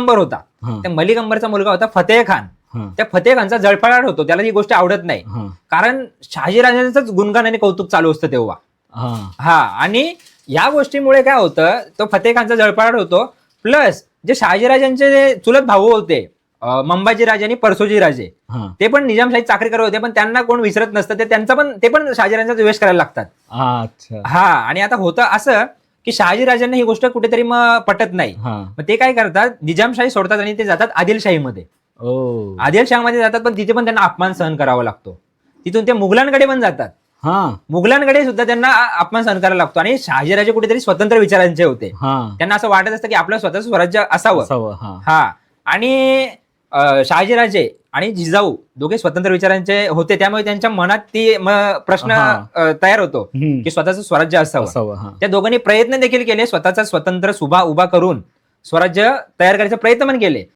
अंबर होता, त्या मलिक अंबरचा मुलगा होता फतेह खान. त्या फतेह खानचा जळफळाट होतो, त्याला ही गोष्ट आवडत नाही, कारण शहाजीराजांचंच गुणगान आणि कौतुक चालू असतं तेव्हा. आणि या गोष्टीमुळे काय होतं, तो फतेह खानचा जळफळाट होतो. प्लस जे शहाजीराजांचे जे चुलत भाऊ होते, मंबाजी राजे आणि परसोजी राजे, ते पण निजामशाही चाकरी होते, पण त्यांना कोण विसरत नसतं, ते पण शहाजीराजांचा द्वेष करायला लागतात. आणि आता होतं असं की शहाजीराजांना ही गोष्ट कुठेतरी मग पटत नाही. मग ते काय करतात, निजामशाही सोडतात आणि ते जातात आदिलशाहीमध्ये. आदिलशाहीमध्ये जातात, पण तिथे पण त्यांना अपमान सहन करावा लागतो. तिथून ते मुघलांकडे पण जातात. मुघलांकडे सुद्धा त्यांना अपमान सहन करायला लागतो. आणि शहाजीराजे कुठेतरी स्वतंत्र विचारांचे होते, त्यांना असं वाटत असतं की आपलं स्वतःचं स्वराज्य असावं. आणि शहाजीराजे आणि जिजाऊ दोघे स्वतंत्र विचारांचे होते, त्यामुळे त्यांच्या मनात ती प्रश्न तयार होतो की स्वतःचं स्वराज्य असावं. त्या दोघांनी प्रयत्न देखील केले, स्वतःचा स्वतंत्र सुभा उभा करून स्वराज्य तयार करायचे प्रयत्न पण केले.